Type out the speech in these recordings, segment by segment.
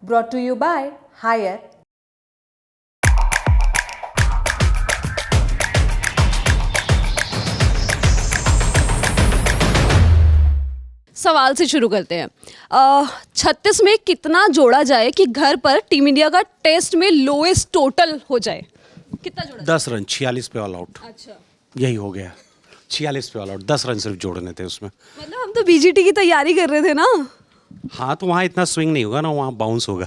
brought to you by Hire. सवाल से शुरू करते हैं। 36 में कितना जोड़ा जाए कि घर पर टीम इंडिया का टेस्ट में लोएस्ट टोटल हो जाए? कितना जोड़ा 10 रन 46 पे ऑल आउट। अच्छा, यही हो गया 46 पे ऑल आउट। 10 रन सिर्फ जोड़ने थे उसमें। मतलब हम तो बीजीटी की तैयारी कर रहे थे ना। हाँ तो वहाँ इतना स्विंग नहीं होगा ना, वहाँ बाउंस होगा।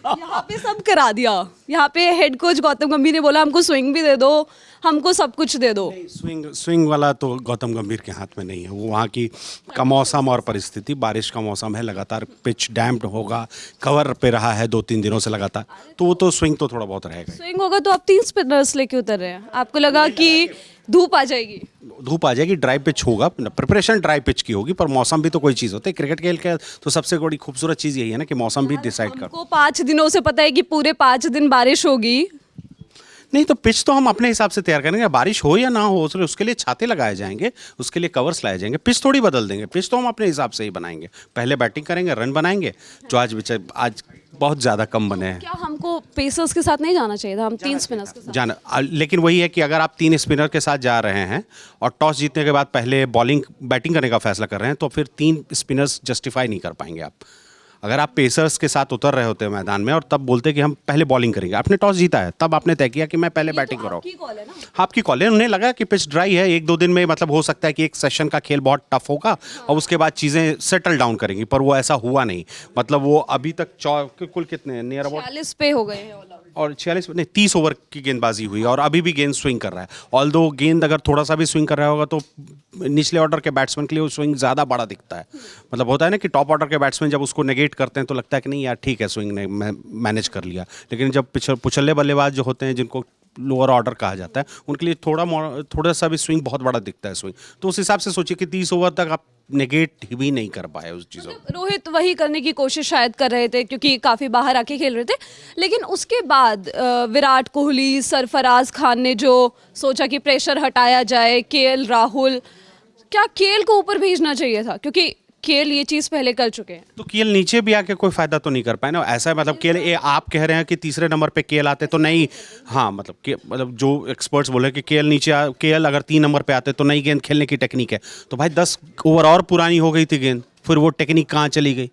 यहाँ पे सब करा दिया। यहाँ पे हेड कोच गौतम गंभीर ने बोला हमको स्विंग भी दे दो, हमको सब कुछ दे दो। स्विंग वाला तो गौतम गंभीर के हाथ में नहीं है। वो वहाँ की का मौसम और परिस्थिति, बारिश का मौसम है, लगातार पिच डैम्प्ड होगा, कवर पे रहा है 2-3 दिनों से लगातार, तो वो तो स्विंग तो थोड़ा बहुत रहेगा। स्विंग होगा तो आप 3 स्पिनर्स लेके उतर रहे हैं। आपको लगा कि धूप आ जाएगी? धूप आ जाएगी, ड्राई पिच होगा, प्रिपरेशन ड्राई पिच की होगी, पर मौसम भी तो कोई चीज़ होती है। क्रिकेट खेल के तो सबसे बड़ी खूबसूरत चीज़ यही है ना कि मौसम भी डिसाइड कर। हमको 5 दिनों से पता है कि पूरे 5 दिन बारिश होगी। नहीं तो पिच तो हम अपने हिसाब से तैयार करेंगे, बारिश हो या ना हो उसके लिए छाते लगाए जाएंगे, उसके लिए कवर्स लाए जाएंगे। पिच थोड़ी बदल देंगे, पिच तो हम अपने हिसाब से ही बनाएंगे। पहले बैटिंग करेंगे, रन बनाएंगे, जो आज बहुत ज़्यादा कम बने हैं। क्या हमको पेसर्स के साथ नहीं जाना चाहिए था? हम 3 स्पिनर्स के साथ जाना, लेकिन वही है कि अगर आप 3 स्पिनर के साथ जा रहे हैं और टॉस जीतने के बाद पहले बैटिंग करने का फैसला कर रहे हैं, तो फिर 3 स्पिनर्स जस्टिफाई नहीं कर पाएंगे आप। अगर आप पेसर्स के साथ उतर रहे होते हैं मैदान में और तब बोलते कि हम पहले बॉलिंग करेंगे, आपने टॉस जीता है, तब आपने तय किया कि मैं पहले बैटिंग कर रहा हूँ। आपकी कॉल है। उन्हें लगा कि पिच ड्राई है, 1-2 दिन में मतलब हो सकता है कि एक सेशन का खेल बहुत टफ होगा और उसके बाद चीज़ें सेटल डाउन करेंगी, पर वो ऐसा हुआ नहीं। मतलब वो अभी तक कुल कितने नियर अबाउट 40 पे हो गए हैं ऑल आउट। और 46 नहीं 30 ओवर की गेंदबाजी हुई और अभी भी गेंद स्विंग कर रहा है। ऑल्दो गेंद अगर थोड़ा सा भी स्विंग कर रहा होगा तो निचले ऑर्डर के बैट्समैन के लिए वो स्विंग ज़्यादा बड़ा दिखता है। मतलब होता है ना कि टॉप ऑर्डर के बैट्समैन जब उसको नेगेट करते हैं तो लगता है कि नहीं यार ठीक है, स्विंग ने मैनेज कर लिया, लेकिन जब पिछले बल्लेबाज जो होते हैं जिनको लोअर ऑर्डर कहा जाता है, उनके लिए थोड़ा सा भी स्विंग बहुत बड़ा दिखता है स्विंग। तो उस हिसाब से सोचिए कि 30 ओवर तक आप नेगेट भी नहीं कर पाए उस चीज़ों को। रोहित वही करने की कोशिश शायद कर रहे थे क्योंकि काफ़ी बाहर आके खेल रहे थे, लेकिन उसके बाद विराट कोहली, सरफराज खान ने जो सोचा कि प्रेशर हटाया जाए, केएल राहुल, क्या केएल को ऊपर भेजना चाहिए था? क्योंकि केएल ये चीज़ पहले कर चुके हैं। तो केएल नीचे भी आके कोई फायदा तो नहीं कर पाए ना। ऐसा है मतलब केएल, आप कह रहे हैं कि तीसरे नंबर पे केएल आते तो नहीं। हाँ मतलब जो एक्सपर्ट्स बोले कि केएल अगर 3 नंबर पे आते तो नई गेंद खेलने की टेक्निक है, तो भाई 10 ओवर और पुरानी हो गई थी गेंद, फिर वो टेक्निक कहाँ चली गई?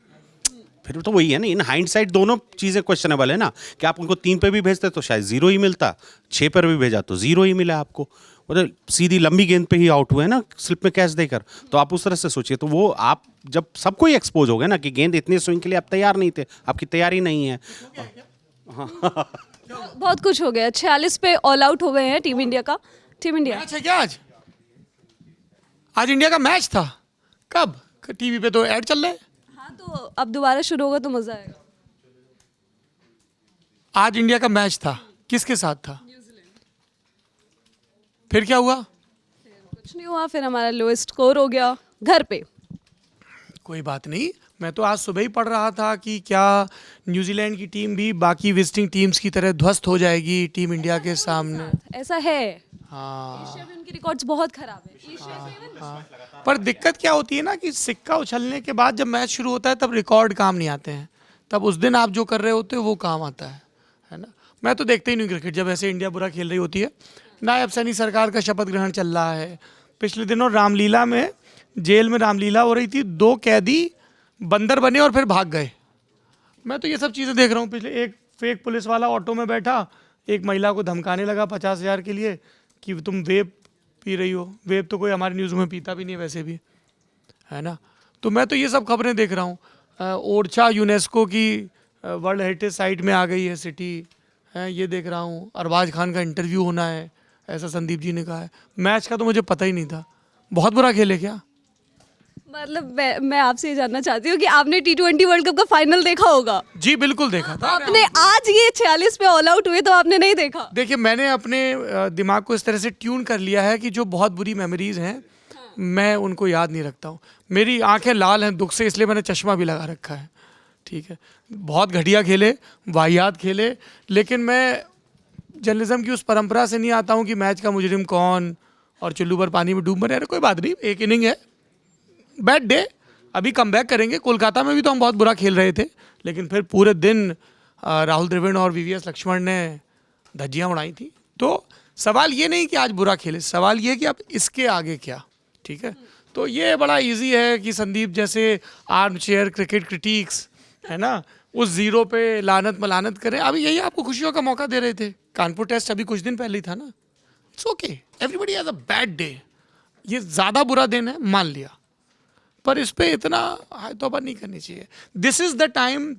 फिर तो वही है ना, इन हाइंडसाइट दोनों चीज़ें क्वेश्चनेबल है ना कि आप उनको 3 पे भी भेजते तो शायद 0 ही मिलता, 6 पर भी भेजा तो 0 ही मिला आपको। मतलब सीधी लंबी गेंद पे ही आउट हुए ना स्लिप में कैच देकर। तो आप उस तरह से सोचिए, तो वो आप जब सबको ही एक्सपोज हो गया ना कि गेंद इतने स्विंग के लिए आप तैयार नहीं थे, आपकी तैयारी नहीं है। बहुत कुछ हो गया। 46 पे ऑल आउट हो गए हैं टीम इंडिया का। टीम इंडिया मैच है क्या आज इंडिया का मैच था? कब? टीवी पे तो ऐड चल रहे हैं। हाँ, तो अब दोबारा शुरू होगा तो मजा आएगा। आज इंडिया का मैच था, किसके साथ था? फिर क्या हुआ? कुछ नहीं हुआ, फिर हमारा लोएस्ट स्कोर हो गया घर पे। कोई बात नहीं, मैं तो आज सुबह ही पढ़ रहा था कि क्या न्यूजीलैंड की टीम भी बाकी विजिटिंग टीम्स की तरह ध्वस्त हो जाएगी टीम इंडिया के सामने। ऐसा है। हाँ, एशिया में उनकी रिकॉर्ड्स बहुत खराब है। पर दिक्कत क्या होती है ना कि सिक्का उछलने के बाद जब मैच शुरू होता है तब रिकॉर्ड काम नहीं आते हैं, तब उस दिन आप जो कर रहे होते हो वो काम आता है ना। मैं तो देखते ही नहीं क्रिकेट जब ऐसे इंडिया बुरा खेल रही होती है। नायब सैनी सरकार का शपथ ग्रहण चल रहा है। पिछले दिनों रामलीला में, जेल में रामलीला हो रही थी, 2 कैदी बंदर बने और फिर भाग गए। मैं तो ये सब चीज़ें देख रहा हूँ। पिछले एक फेक पुलिस वाला ऑटो में बैठा, एक महिला को धमकाने लगा 50,000 के लिए कि तुम वेप पी रही हो। वेप तो कोई हमारे न्यूज़ में पीता भी नहीं है वैसे भी, है ना। तो मैं तो ये सब खबरें देख रहा हूँ। ओरछा यूनेस्को की वर्ल्ड हेरिटेज साइट में आ गई है सिटी, है ये देख रहा हूँ। अरबाज खान का इंटरव्यू होना है, ऐसा संदीप जी ने कहा है। मैच का तो मुझे पता ही नहीं था। बहुत बुरा खेले क्या? मतलब मैं आपसे ये जानना चाहती हूँ कि आपने T20 वर्ल्ड कप का फाइनल देखा होगा। जी बिल्कुल देखा था। आपने आज ये 46 पे ऑल आउट हुए तो आपने नहीं देखा? देखिए, मैंने अपने दिमाग को इस तरह से ट्यून कर लिया है कि जो बहुत बुरी मेमोरीज हैं मैं उनको याद नहीं रखता हूँ। मेरी आंखें लाल हैं दुख से, इसलिए मैंने चश्मा भी लगा रखा है। ठीक है, बहुत घटिया खेले, वाहियात खेले, लेकिन मैं जर्नलिज्म की उस परंपरा से नहीं आता हूँ कि मैच का मुजरिम कौन और चुल्लू पर पानी में डूब मरे। अरे कोई बात नहीं, एक इनिंग है, बैड डे, अभी कम बैक करेंगे। कोलकाता में भी तो हम बहुत बुरा खेल रहे थे, लेकिन फिर पूरे दिन राहुल द्रविड़ और वीवीएस लक्ष्मण ने धज्जियाँ उड़ाई थी। तो सवाल ये नहीं कि आज बुरा खेले, सवाल ये कि अब इसके आगे क्या, ठीक है। तो ये बड़ा इजी है कि संदीप जैसे आर्म चेयर क्रिकेट क्रिटिक्स है ना, उस जीरो पे लानत मलानत करें। अभी यही आपको खुशियों का मौका दे रहे थे। कानपुर टेस्ट अभी कुछ दिन पहले ही था ना। It's okay, everybody has a bad day. ये ज़्यादा बुरा दिन है, मान लिया, पर इस पे इतना हाय तौबा नहीं करनी चाहिए। This is the time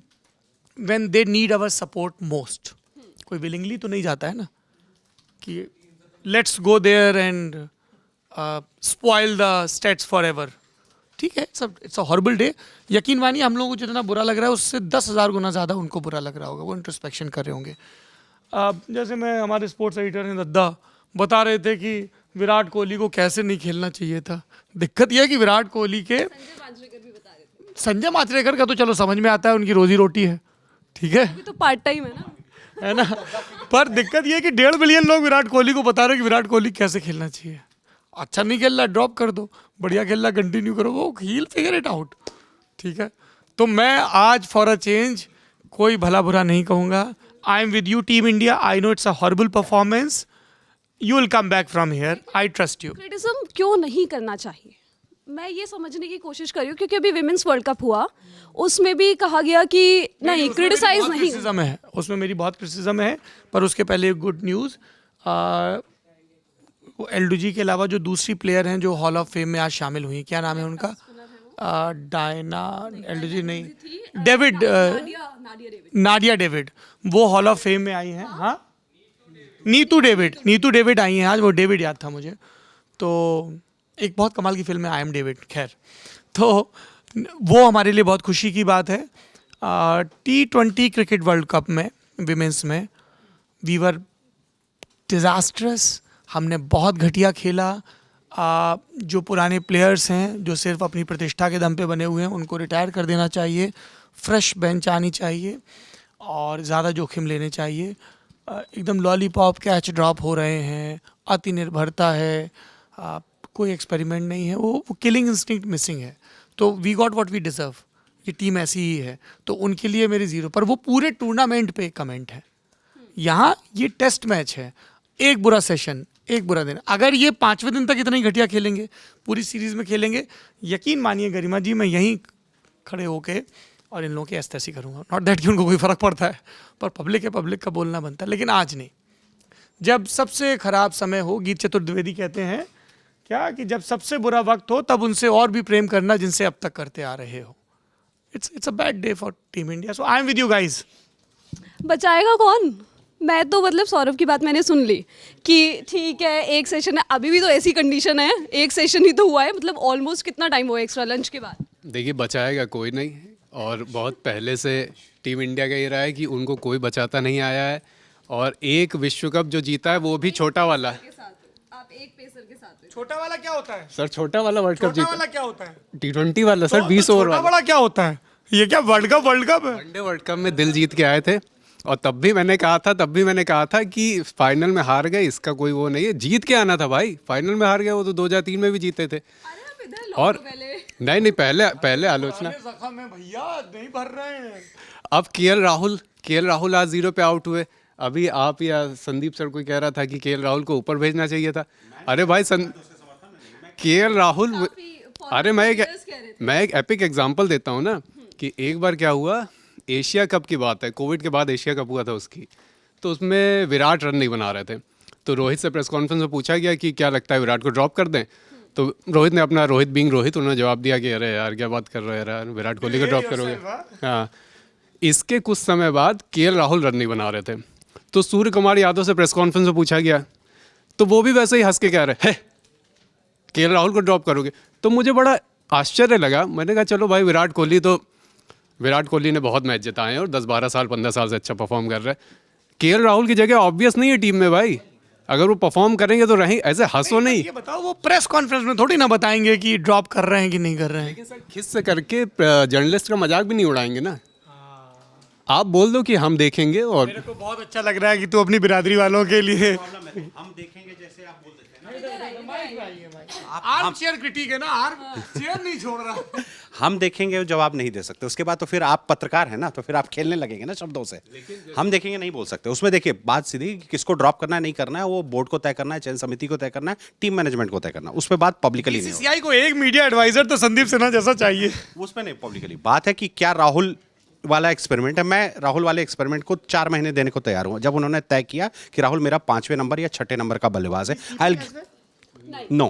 when they need our support most. कोई विलिंगली तो नहीं जाता है ना कि let's go there and spoil the states forever. ठीक है, इट्स अ हॉरिबल डे। यकीन मानिए हम लोगों को जितना बुरा लग रहा है उससे 10,000 गुना ज़्यादा उनको बुरा लग रहा होगा। वो इंट्रोस्पेक्शन कर रहे होंगे। जैसे मैं, हमारे स्पोर्ट्स एडिटर हैं दद्दा, बता रहे थे कि विराट कोहली को कैसे नहीं खेलना चाहिए था। दिक्कत यह है कि विराट कोहली के, संजय माचरेकर का तो चलो समझ में आता है, उनकी रोजी रोटी है, ठीक है, अभी तो पार्ट टाइम है ना, है ना। पर दिक्कत यह है कि 1.5 बिलियन लोग विराट कोहली को बता रहे हैं कि विराट कोहली कैसे खेलना चाहिए। अच्छा नहीं खेल रहा ड्रॉप कर दो, बढ़िया खेल रहा कंटिन्यू करो, वो हील फिगर इट आउट, ठीक है। तो मैं आज फॉर अ चेंज कोई भला बुरा नहीं कहूँगा। I am with you team India. I know it's a horrible performance. You will come back from here, I trust you. Criticism क्यों नहीं करना चाहिए, मैं ये समझने की कोशिश कर रही हूँ, क्योंकि अभी विमेंस वर्ल्ड कप हुआ, उसमें भी कहा गया कि नहीं, क्रिटिसाइज नहीं। क्रिटिसिज्म है उसमें, मेरी बहुत क्रिटिसिज्म है। पर उसके पहले एक गुड न्यूज़, एलडूजी के अलावा जो दूसरी प्लेयर हैं जो हॉल ऑफ फेम में आज शामिल हुई, क्या नाम है उनका? डायना, एलडूजी नहीं, डेविड, नाडिया डेविड, वो हॉल ऑफ फेम में आई हैं। हाँ, नीतू डेविड आई हैं आज। वो डेविड याद था मुझे। तो एक बहुत कमाल की फिल्म है आई एम डेविड। खैर, तो वो हमारे लिए बहुत खुशी की बात है। T20 क्रिकेट वर्ल्ड कप में विमेंस में वी वर डिज़ास्ट्रस। हमने बहुत घटिया खेला। जो पुराने प्लेयर्स हैं जो सिर्फ अपनी प्रतिष्ठा के दम पे बने हुए हैं, उनको रिटायर कर देना चाहिए। फ्रेश बेंच आनी चाहिए और ज़्यादा जोखिम लेने चाहिए। एकदम लॉलीपॉप कैच ड्रॉप हो रहे हैं, अति निर्भरता है, कोई एक्सपेरिमेंट नहीं है, वो किलिंग इंस्टिंक्ट मिसिंग है। तो we got what we deserve. ये टीम ऐसी ही है, तो उनके लिए मेरी ज़ीरो। पर वो पूरे टूर्नामेंट पे कमेंट है। यहाँ ये टेस्ट मैच है, एक बुरा सेशन, एक बुरा दिन। अगर ये 5वें दिन तक इतना ही घटिया खेलेंगे, पूरी सीरीज़ में खेलेंगे, यकीन मानिए गरिमा जी, मैं यहीं खड़े होके और इन लोगों की ऐसी करूँगा। नॉट दैट कि उनको कोई फ़र्क पड़ता है, पर पब्लिक है, पब्लिक का बोलना बनता है। लेकिन आज नहीं, जब सबसे ख़राब समय हो, गीत चतुर्वेदी कहते हैं क्या कि जब सबसे बुरा वक्त हो तब उनसे और भी प्रेम करना जिनसे अब तक करते आ रहे हो। It's a bad day for team India. So I am with you guys. बचाएगा कौन? मैं तो मतलब सौरभ की बात मैंने सुन ली कि ठीक है एक सेशन है, अभी भी तो ऐसी कंडीशन है, एक सेशन ही तो हुआ है, मतलब ऑलमोस्ट कितना टाइम हुआ एक्स्ट्रा लंच के बाद? देखिए, बचाएगा कोई नहीं, और बहुत पहले से टीम इंडिया का ये रहा है कि उनको कोई बचाता नहीं आया है। और एक विश्व कप जो जीता है वो भी छोटा वाला। आप एक पेसर के साथ। छोटा वाला क्या होता है सर? छोटा वाला वर्ल्ड कप छोटा जीता। वाला क्या होता है? T20 वाला सर, 20 ओवर छोटा वाला। बड़ा क्या होता है? ये क्या वर्ल्ड कप है? वनडे वर्ल्ड कप में दिल जीत के आए थे, और तब भी मैंने कहा था कि फाइनल में हार गए, इसका कोई वो नहीं है, जीत के आना था भाई। फाइनल में हार गए, वो तो 2003 में भी जीते थे। और नहीं, पहले आलोचना जख्म है भैया, नहीं भर रहे हैं। अब केएल राहुल आज 0 पे आउट हुए। अभी आप या संदीप सर कोई कह रहा था कि केएल राहुल को ऊपर भेजना चाहिए था। अरे भाई, केएल राहुल, अरे मैं एक एपिक एग्जांपल देता हूँ ना, कि एक बार क्या हुआ, एशिया कप की बात है, कोविड के बाद एशिया कप हुआ था उसकी, तो उसमें विराट रन नहीं बना रहे थे। तो रोहित से प्रेस कॉन्फ्रेंस में पूछा गया कि क्या लगता है विराट को ड्रॉप कर दें? तो रोहित ने अपना, रोहित उन्होंने जवाब दिया कि अरे यार क्या बात कर रहे हैं यार, विराट कोहली को ड्रॉप करोगे? हाँ। इसके कुछ समय बाद केएल राहुल रन नहीं बना रहे थे, तो सूर्य कुमार यादव से प्रेस कॉन्फ्रेंस में पूछा गया, तो वो भी वैसे ही हंस के कह रहे हैं केएल राहुल को ड्रॉप करोगे? तो मुझे बड़ा आश्चर्य लगा। मैंने कहा चलो भाई, विराट कोहली ने बहुत मैच जिताए हैं और 10-12 साल 15 साल से अच्छा परफॉर्म कर रहे हैं। केएल राहुल की जगह ऑब्वियस नहीं है टीम में भाई, अगर वो परफॉर्म करेंगे तो रहें, ऐसे हंसो नहीं। ये बताओ, वो प्रेस कॉन्फ्रेंस में थोड़ी ना बताएंगे कि ड्रॉप कर रहे हैं कि नहीं कर रहे हैं। लेकिन सर, खिस से करके जर्नलिस्ट का मजाक भी नहीं उड़ाएंगे ना। आप बोल दो कि हम देखेंगे और मेरे को बहुत अच्छा लग रहा है कि तू अपनी बिरादरी वालों के लिए हम देखेंगे जैसे आप बोल देते हैं आर्म चेयर क्रिटिक है ना, आर्म चेयर नहीं छोड़ रहा। हम देखेंगे वो जवाब नहीं दे सकते, उसके बाद तो फिर आप पत्रकार हैं ना, तो फिर आप खेलने लगेंगे ना शब्दों से। हम देखेंगे नहीं बोल सकते उसमें। देखिए बात सीधी कि किसको ड्रॉप करना है नहीं करना है वो बोर्ड को तय करना है, चयन समिति को तय करना है, टीम मैनेजमेंट को तय करना है, उस पर बात पब्लिकली नहीं होगी। बीसीसीआई को एक मीडिया एडवाइजर तो संदीप सिन्हा जैसा चाहिए। उस पर नहीं पब्लिकली बात है कि क्या राहुल वाला एक्सपेरिमेंट है। मैं राहुल वाले एक्सपेरिमेंट को 4 महीने देने को तैयार हूं। जब उन्होंने तय किया कि राहुल मेरा 5वें नंबर या 6ठे नंबर का बल्लेबाज है, I know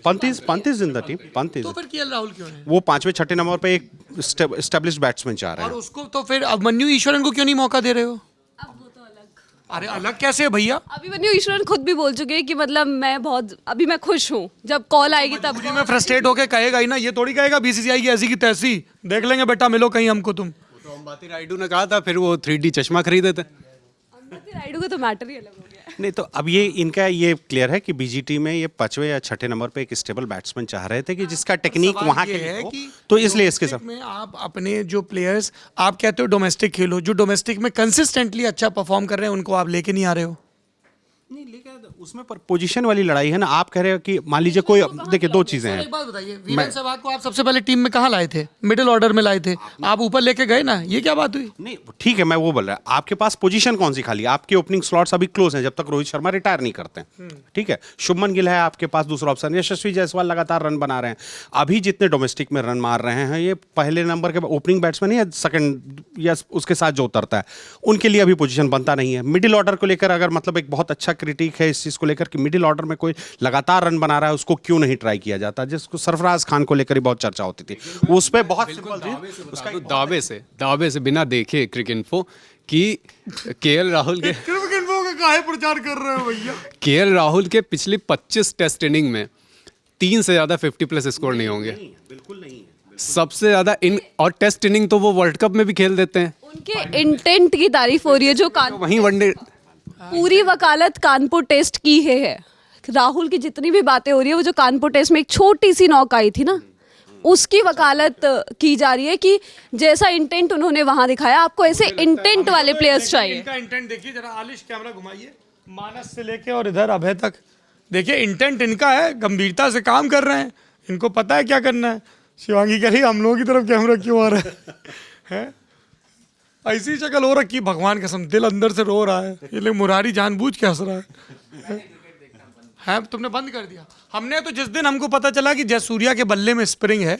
Pant is in the team. Pant is तो फिर केएल राहुल क्यों है? वो 5वें 6ठे नंबर पे एक एस्टेब्लिश्ड बैट्समैन चाह रहे और हैं। उसको तो फिर अब मन्यू ईश्वरन को क्यों नहीं मौका दे रहे हो? अब वो तो अलग। अरे अलग कैसे है भैया? अभिमन्यु ईश्वरन खुद भी बोल चुके हैं कि मतलब अभी मैं खुश हूँ, जब कॉल आएगी तब मजबूरी में फ्रस्ट्रेट होके कहेगा ही ना, ये थोड़ी कहेगा बीसीसीआई की ऐसी की तैसी, देख लेंगे बेटा मिलो कहीं हमको तुम। तो अंबाती रायडू ने कहा था फिर वो 3D चश्मा खरीदे थे। अंबाती रायडू का तो मैटर ही अलग हो गया है। नहीं तो अब ये इनका ये क्लियर है कि बीजीटी में ये 5वें या 6ठे नंबर पे एक स्टेबल बैट्समैन चाह रहे थे कि जिसका टेक्निक सवाल वहां ये के लिए है हो, कि तो इसलिए इसके साथ में आप अपने जो प्लेयर्स, आप कहते हो डोमेस्टिक खेलो, जो डोमेस्टिक में कंसिस्टेंटली अच्छा परफॉर्म कर रहे हैं उनको आप लेके नहीं आ रहे हो। नहीं लेकिन उसमें पर पोजीशन वाली लड़ाई है ना। आप कह रहे हो कि मान लीजिए कोई, देखिए 2 चीजें हैं। एक बात बताइए, वीरेंद्र सहवाग को आप सबसे पहले टीम में कहाँ लाए थे? मिडिल ऑर्डर में लाए थे, आप ऊपर लेके गए ना, ये क्या बात हुई? नहीं ठीक है, मैं वो बोल रहा हूँ आपके पास पोजीशन कौन सी खाली है? आपके ओपनिंग स्लॉट्स अभी क्लोज हैं जब तक रोहित शर्मा रिटायर नहीं करते हैं, ठीक है। शुभमन गिल है आपके पास दूसरा ऑप्शन, यशस्वी जायसवाल लगातार रन बना रहे हैं। अभी जितने डोमेस्टिक में रन मार रहे हैं ये पहले नंबर के ओपनिंग बैट्समैन या सेकंड या उसके साथ जो उतरता है उनके लिए अभी पोजीशन बनता नहीं है। मिडिल ऑर्डर को लेकर अगर मतलब एक बहुत अच्छा क्रिटिक है इस चीज को लेकर कि मिडिल ऑर्डर में कोई लगातार रन बना रहा है उसको क्यों नहीं ट्राई किया जाता, जिसको सरफराज खान को लेकर ही बहुत चर्चा होती थी। उस पर बहुत सिंपल थी, उसका दावे से बिना देखे क्रिकेइन्फो कि केएल राहुल के काहे प्रचार कर रहे हो भैया? केएल राहुल के पिछली 25 टेस्ट इनिंग में 3 से ज्यादा 50+ स्कोर नहीं होंगे। बिल्कुल नहीं है। सबसे ज्यादा इन और टेस्ट इनिंग तो वो वर्ल्ड कप में भी खेल देते हैं। उनके इंटेंट की तारीफ हो रही है, जो वहीं वनडे पूरी वकालत कानपुर टेस्ट की है। राहुल की जितनी भी बातें हो रही है, वो जो कानपुर टेस्ट में एक छोटी सी नॉक आई थी ना, उसकी वकालत की जा रही है कि जैसा इंटेंट उन्होंने वहां दिखाया, आपको ऐसे इंटेंट वाले प्लेयर्स चाहिए। इनका इंटेंट देखिए जरा, आलिश कैमरा घुमाइए, मानस से लेके और इधर अभय तक देखिए, इंटेंट इनका है, गंभीरता से काम कर रहे हैं, इनको पता है क्या करना है। शिवांगी कह रही हम लोगों की तरफ कैमरा क्यों आ रहा है? ऐसी शक्ल हो रखी, भगवान कसम दिल अंदर से रो रहा है। ये लोग मुरारी जानबूझ के हंस रहा है, तुमने बंद कर दिया। हमने तो जिस दिन हमको पता चला कि जयसूर्या के बल्ले में स्प्रिंग है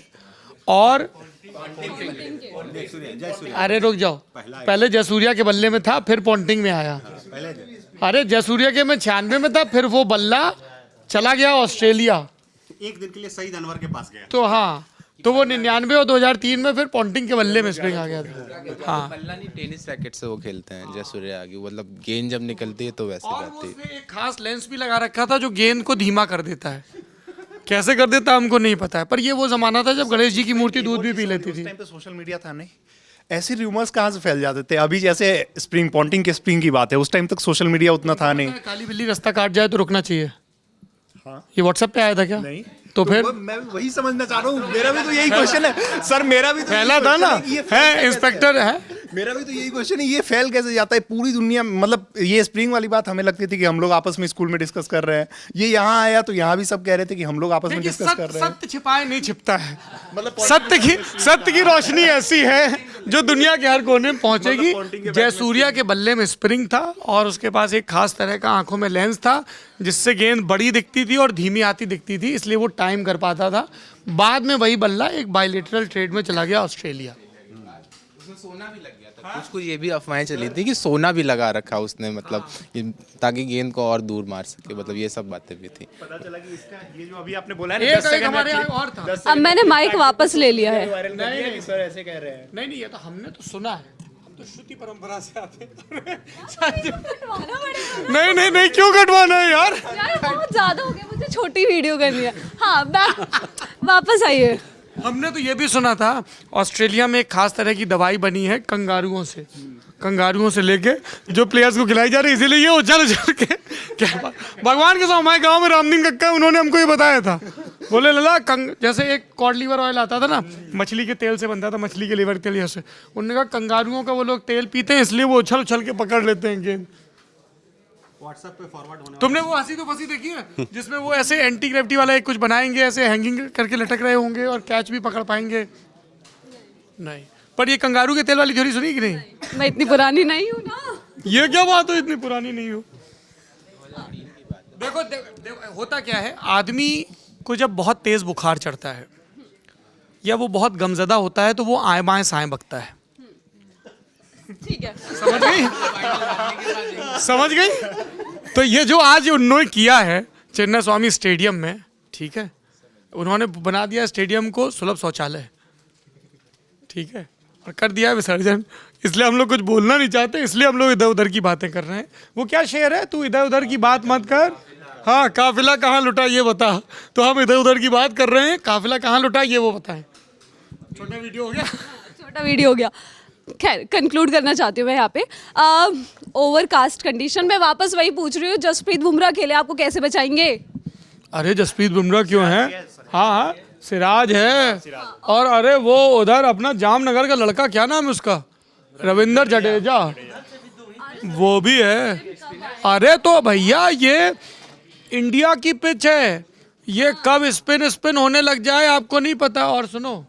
और अरे रुक जाओ, पहले जयसूर्या के बल्ले में था, फिर पॉन्टिंग में आया। अरे जयसूर्या के में 96 में था, फिर वो बल्ला चला गया ऑस्ट्रेलिया, एक दिन के लिए सईद अनवर के पास गया। तो हाँ, तो वो 99 और 2003 में फिर पॉन्टिंग के बल्ले में स्प्रिंग आ गया था। हाँ, बल्ला नहीं, टेनिस रैकेट से वो खेलते हैं जयसूर्या की, मतलब गेंद जब निकलती है तो वैसे और जाती है। उसने एक खास लेंस भी लगा रखा था जो गेंद को धीमा कर देता है। कैसे कर देता हमको नहीं पता है, पर ये वो जमाना था जब गणेश जी की मूर्ति दूध भी पी लेती थी। टाइम पे सोशल मीडिया था नहीं, ऐसी र्यूमर्स कहाँ से फैल जाते थे? अभी जैसे स्प्रिंग पॉन्टिंग के स्प्रिंग की बात है, उस टाइम तक सोशल मीडिया उतना था नहीं। काली बिल्ली रास्ता काट जाए तो रुकना चाहिए। हाँ, ये व्हाट्सएप पे आया था क्या? नहीं, तो फिर मैं वही समझना चाह रहा हूँ, मेरा भी तो यही क्वेश्चन है सर, मेरा भी तो फैला यही था ना, question है कि ये है इंस्पेक्टर है। मेरा भी तो यही क्वेश्चन है, ये फैल कैसे जाता है पूरी दुनिया में? मतलब ये स्प्रिंग वाली बात हमें लगती थी कि हम लोग आपस में स्कूल में डिस्कस कर रहे हैं, ये यहाँ आया तो यहाँ भी सब कह रहे थे कि हम लोग आपस में देखिए, डिस्कस कर रहे हैं। सत्य छिपाए नहीं छिपता है, मतलब सत्य की रोशनी ऐसी है जो दुनिया के हर कोने में पहुंचेगी। जयसूर्या के बल्ले में स्प्रिंग था और उसके पास एक खास तरह का आंखों में लेंस था जिससे गेंद बड़ी दिखती थी और धीमी आती दिखती थी, इसलिए वो टाइम कर पाता था। बाद में वही बल्ला एक बायलेटरल ट्रेड में चला गया ऑस्ट्रेलिया। उसमें सोना भी लग गया था, कुछ ये भी अफवाहें चली थी कि सोना भी लगा रखा उसने, मतलब ताकि गेंद को और दूर मार सके, मतलब ये सब बातें भी थी। पता चला कि इसका ये जो अभी आपने बोला है ना, एक 10 सेकंड हमारे यहाँ और था। अब मैंने माइक वापस ले लिया है। वायरल कर दिया कि सर ऐसे कह रहे हैं। नहीं, ये तो हमने तो सुना है, हम तो श्रुति परंपरा से आते हैं। नहीं, क्यों कटवाना है यार? यार बहुत ज्यादा हो गया, मुझे छोटी वीडियो करनी है। हाँ, वापस आइए। हमने तो ये भी सुना था ऑस्ट्रेलिया में एक खास तरह की दवाई बनी है कंगारुओं से लेके जो प्लेयर्स को खिलाई जा रही है, इसीलिए ये उछल उछल के क्या भगवान के साथ हमारे गांव में रामदीन कक्का है, उन्होंने हमको ये बताया था। बोले लला जैसे एक कॉड लीवर ऑयल आता था ना, मछली के तेल से बनता था, मछली के लीवर के तेल से, उन्होंने कहा कंगारुओं का वो लोग तेल पीते हैं इसलिए वो उछल उछल के पकड़ लेते हैं गेंद। व्हाट्सएप पे फॉरवर्ड होने तुमने वो हंसी तो फंसी देखी है जिसमें वो ऐसे एंटी ग्रेविटी वाला एक कुछ बनाएंगे, ऐसे हैंगिंग करके लटक रहे होंगे और कैच भी पकड़ पाएंगे? नहीं। पर ये कंगारू के तेल वाली थ्योरी सुनी कि नहीं? मैं इतनी पुरानी नहीं हूँ ना। ये क्या बात हो, इतनी पुरानी नहीं हो। देखो होता क्या है, आदमी को जब बहुत तेज बुखार चढ़ता है या वो बहुत गमजदा होता है तो वो आए बाएं साएं बकता है। ठीक है, समझ गई? तो ये जो आज उन्होंने किया है चिन्ना स्वामी स्टेडियम में, ठीक है, उन्होंने बना दिया स्टेडियम को सुलभ शौचालय, ठीक है, और कर दिया विसर्जन। इसलिए हम लोग कुछ बोलना नहीं चाहते, इसलिए हम लोग इधर उधर की बातें कर रहे हैं। वो क्या शेर है, तू इधर उधर की बात मत कर, हाँ काफिला कहाँ लुटा ये बता। तो हम इधर उधर की बात कर रहे हैं, काफिला कहाँ लुटा ये वो बताएं। छोटा वीडियो हो गया, छोटा वीडियो हो गया। खैर कंक्लूड करना चाहती हूँ मैं यहाँ पे। ओवरकास्ट कंडीशन में वापस वही पूछ रही हूँ, जसप्रीत बुमराह खेले, आपको कैसे बचाएंगे? अरे जसप्रीत बुमराह क्यों है, हाँ सिराज है, और अरे वो उधर अपना जामनगर का लड़का क्या नाम है उसका, रविंद्र जडेजा, वो भी है। अरे तो भैया ये इंडिया की पिच है, ये कब स्पिन होने लग जाए आपको नहीं पता। और सुनो,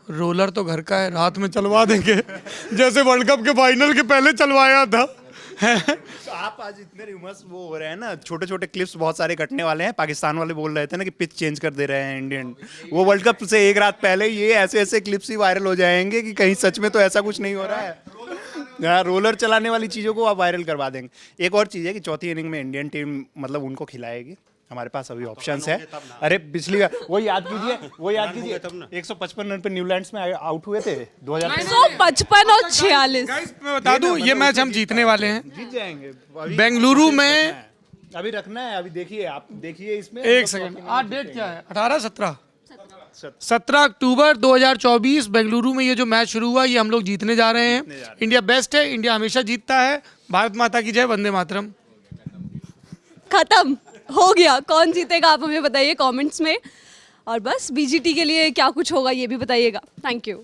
रोलर तो घर का है, रात में चलवा देंगे जैसे वर्ल्ड कप के फाइनल के पहले चलवाया था। तो आप आज इतने रूमर्स वो हो रहे हैं ना, छोटे छोटे क्लिप्स बहुत सारे कटने वाले हैं। पाकिस्तान वाले बोल रहे थे ना कि पिच चेंज कर दे रहे हैं इंडियन, वो वर्ल्ड कप से एक रात पहले ये ऐसे ऐसे क्लिप्स ही वायरल हो जाएंगे कि कहीं सच में तो ऐसा कुछ नहीं हो रहा है। हाँ, रोलर चलाने वाली चीज़ों को आप वायरल करवा देंगे। एक और चीज़ है कि चौथी इनिंग में इंडियन टीम मतलब उनको खिलाएगी, हमारे पास अभी ऑप्शंस है। अरे पिछली बार वो याद कीजिए 155 रन पे न्यूजीलैंड में आउट हुए थे 2000। 155 और 46। मैं बता दूं ये मैच हम जीतने वाले हैं, जीत जाएंगे। बेंगलुरु में अभी रखना है, अभी देखिए आप देखिए इसमें एक सेकंड, आज डेट क्या है, 17 अक्टूबर 2024 बेंगलुरु में ये जो मैच शुरू हुआ ये हम लोग जीतने जा रहे हैं। इंडिया बेस्ट है, इंडिया हमेशा जीतता है। भारत माता की जय, वंदे मातरम। खत्म हो गया। कौन जीतेगा आप हमें बताइए कमेंट्स में, और बस बीजीटी के लिए क्या कुछ होगा ये भी बताइएगा। Thank you.